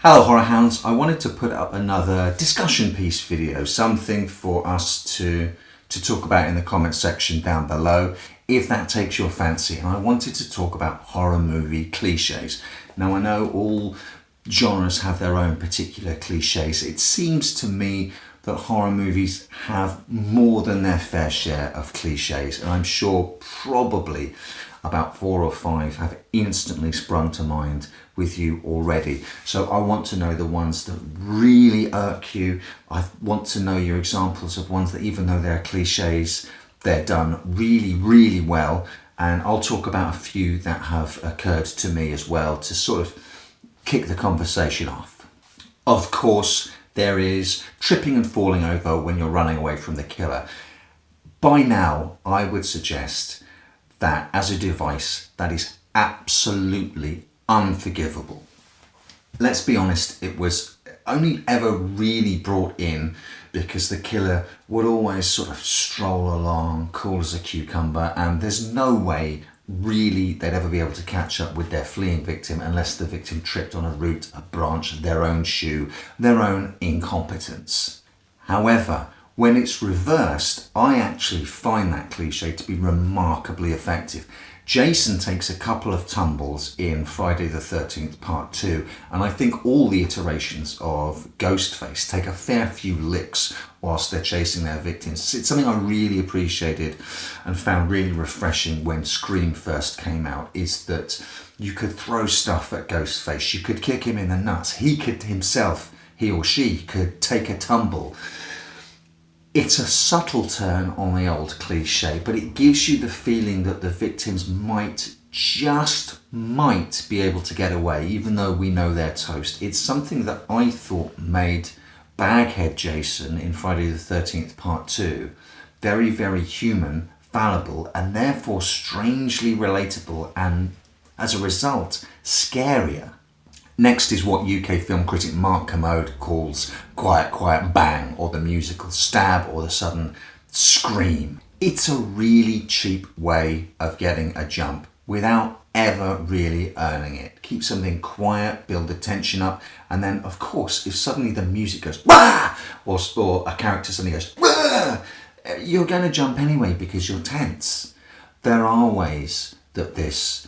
Hello Horror Hounds, I wanted to put up another discussion piece video, something for us to talk about in the comment section down below, if that takes your fancy. And I wanted to talk about horror movie cliches. Now I know all genres have their own particular cliches. It seems to me that horror movies have more than their fair share of cliches, and I'm sure probably about 4 or 5 have instantly sprung to mind with you already. So I want to know the ones that really irk you. I want to know your examples of ones that, even though they're cliches, they're done really, really well. And I'll talk about a few that have occurred to me as well to sort of kick the conversation off. Of course, there is tripping and falling over when you're running away from the killer. By now, I would suggest that as a device, that is absolutely unforgivable. Let's be honest, it was only ever really brought in because the killer would always sort of stroll along, cool as a cucumber, and there's no way really they'd ever be able to catch up with their fleeing victim unless the victim tripped on a root, a branch, their own shoe, their own incompetence. However, when it's reversed, I actually find that cliche to be remarkably effective. Jason takes a couple of tumbles in Friday the 13th Part 2, and I think all the iterations of Ghostface take a fair few licks whilst they're chasing their victims. It's something I really appreciated and found really refreshing when Scream first came out, is that you could throw stuff at Ghostface, you could kick him in the nuts, he could himself, he or she could take a tumble. It's a subtle turn on the old cliche, but it gives you the feeling that the victims might be able to get away, even though we know they're toast. It's something that I thought made Baghead Jason in Friday the 13th Part 2 very, very human, fallible, and therefore strangely relatable, and as a result, scarier. Next is what UK film critic Mark Kermode calls Quiet, Quiet, Bang, or the musical stab, or the sudden scream. It's a really cheap way of getting a jump without ever really earning it. Keep something quiet, build the tension up, and then of course if suddenly the music goes wah, or a character suddenly goes wah, you're going to jump anyway because you're tense. There are ways that this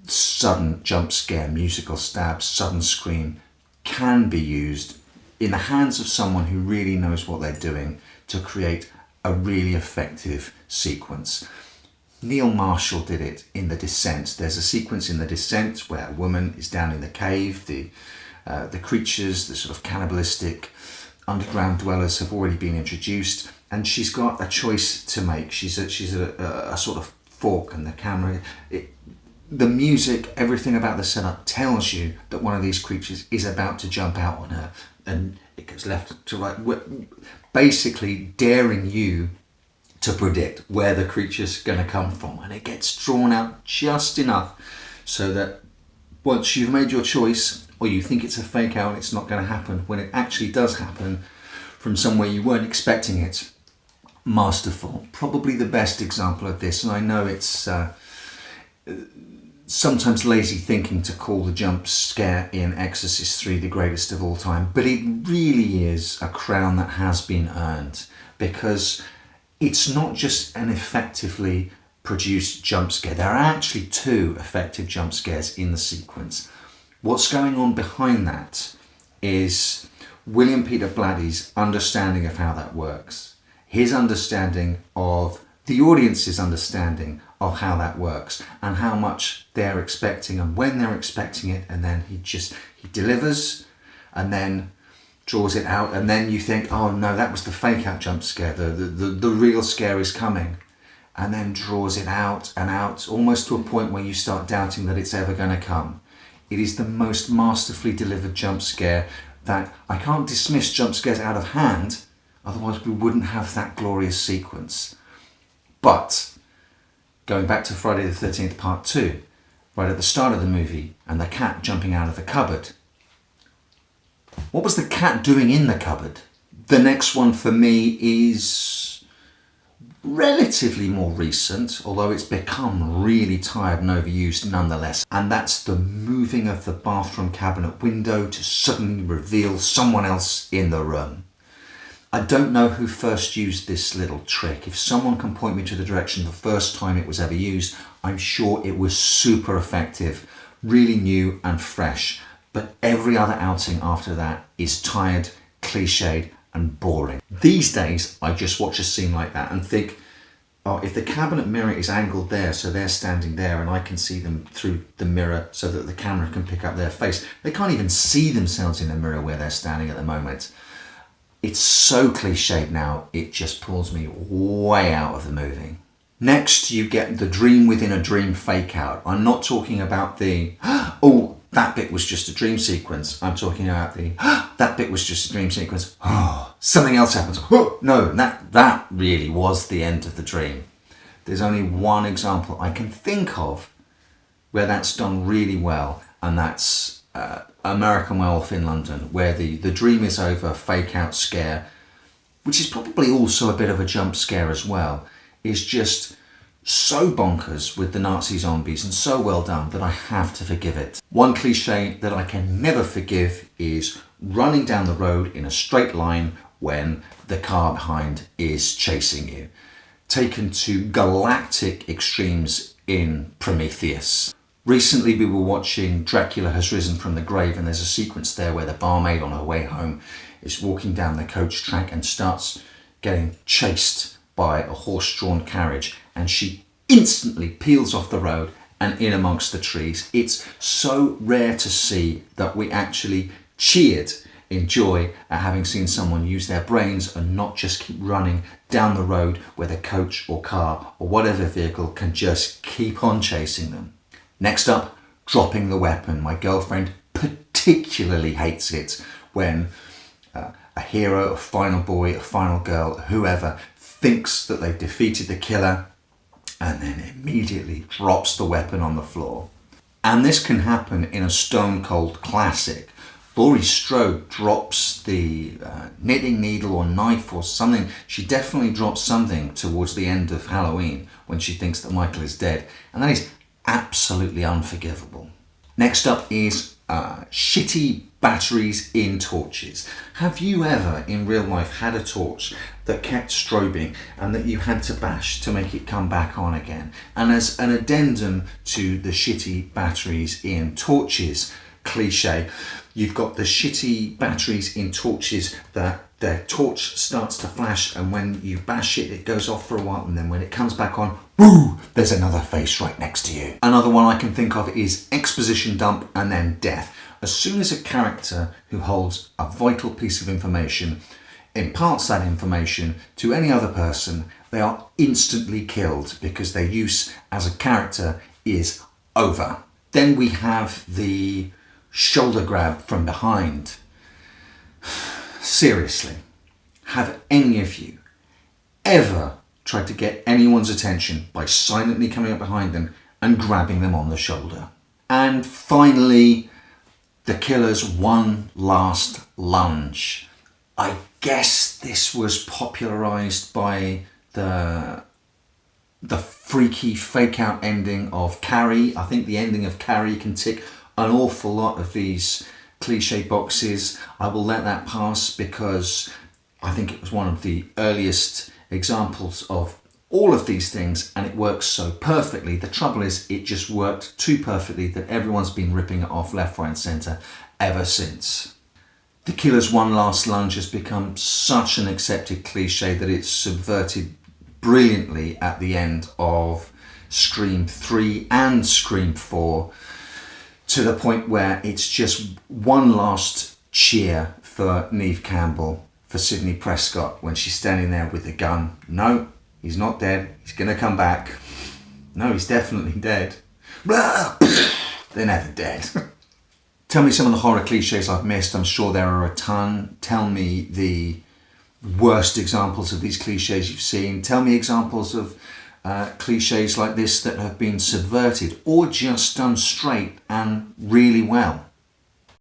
sudden jump scare, musical stab, sudden scream can be used in the hands of someone who really knows what they're doing to create a really effective sequence. Neil Marshall did it in The Descent. There's a sequence in The Descent where a woman is down in the cave. The creatures, the sort of cannibalistic underground dwellers, have already been introduced, and she's got a choice to make. She's a sort of fork, and the camera, the music, everything about the setup tells you that one of these creatures is about to jump out on her, and it goes left to right, basically daring you to predict where the creature's going to come from, and it gets drawn out just enough so that once you've made your choice, or you think it's a fake out, it's not going to happen, when it actually does happen from somewhere you weren't expecting it. Masterful. Probably the best example of this, and I know it's sometimes lazy thinking to call the jump scare in Exorcist 3 the greatest of all time, but it really is a crown that has been earned, because it's not just an effectively produced jump scare. There are actually 2 effective jump scares in the sequence. What's going on behind that is William Peter Blatty's understanding of how that works, his understanding of the audience's understanding of how that works, and how much they're expecting and when they're expecting it, and then he delivers and then draws it out, and then you think, oh no, that was the fake out jump scare, the real scare is coming, and then draws it out and out, almost to a point where you start doubting that it's ever going to come. It is the most masterfully delivered jump scare that I can't dismiss jump scares out of hand, otherwise we wouldn't have that glorious sequence. But going back to Friday the 13th Part 2, right at the start of the movie, and the cat jumping out of the cupboard. What was the cat doing in the cupboard? The next one for me is relatively more recent, although it's become really tired and overused nonetheless, and that's the moving of the bathroom cabinet window to suddenly reveal someone else in the room. I don't know who first used this little trick. If someone can point me to the direction the first time it was ever used, I'm sure it was super effective, really new and fresh. But every other outing after that is tired, cliched and boring. These days, I just watch a scene like that and think, oh, if the cabinet mirror is angled there, so they're standing there and I can see them through the mirror so that the camera can pick up their face. They can't even see themselves in the mirror where they're standing at the moment. It's so cliched now, it just pulls me way out of the movie. Next, you get the dream within a dream fake out. I'm not talking about the, oh, that bit was just a dream sequence. I'm talking about the, that bit was just a dream sequence. Oh, something else happens. Oh, no, that really was the end of the dream. There's only one example I can think of where that's done really well, and that's American Werewolf in London, where the dream is over, fake out scare, which is probably also a bit of a jump scare as well, is just so bonkers with the Nazi zombies and so well done that I have to forgive it. One cliche that I can never forgive is running down the road in a straight line when the car behind is chasing you. Taken to galactic extremes in Prometheus. Recently we were watching Dracula Has Risen from the Grave, and there's a sequence there where the barmaid on her way home is walking down the coach track and starts getting chased by a horse-drawn carriage, and she instantly peels off the road and in amongst the trees. It's so rare to see that we actually cheered in joy at having seen someone use their brains and not just keep running down the road where the coach or car or whatever vehicle can just keep on chasing them. Next up, dropping the weapon. My girlfriend particularly hates it when a hero, a final boy, a final girl, whoever, thinks that they've defeated the killer and then immediately drops the weapon on the floor. And this can happen in a stone cold classic. Laurie Strode drops the knitting needle or knife or something. She definitely drops something towards the end of Halloween when she thinks that Michael is dead. And that is absolutely unforgivable. Next up is shitty batteries in torches. Have you ever in real life had a torch that kept strobing and that you had to bash to make it come back on again? And as an addendum to the shitty batteries in torches cliche, you've got the shitty batteries in torches that their torch starts to flash, and when you bash it, it goes off for a while, and then when it comes back on, woo, there's another face right next to you. Another one I can think of is exposition dump and then death. As soon as a character who holds a vital piece of information imparts that information to any other person, they are instantly killed because their use as a character is over. Then we have the shoulder grab from behind. Seriously, have any of you ever tried to get anyone's attention by silently coming up behind them and grabbing them on the shoulder? And finally, the killer's one last lunge. I guess this was popularized by the freaky fake out ending of Carrie. I think the ending of Carrie can tick an awful lot of these cliche boxes. I will let that pass because I think it was one of the earliest examples of all of these things, and it works so perfectly. The trouble is, it just worked too perfectly that everyone's been ripping it off left, right and centre ever since. The killer's one last lunge has become such an accepted cliche that it's subverted brilliantly at the end of Scream 3 and Scream 4, to the point where it's just one last cheer for Neve Campbell, for Sidney Prescott when she's standing there with the gun. No, he's not dead. He's going to come back. No, he's definitely dead. They're never dead. Tell me some of the horror cliches I've missed. I'm sure there are a ton. Tell me the worst examples of these cliches you've seen. Tell me examples of cliches like this that have been subverted or just done straight and really well.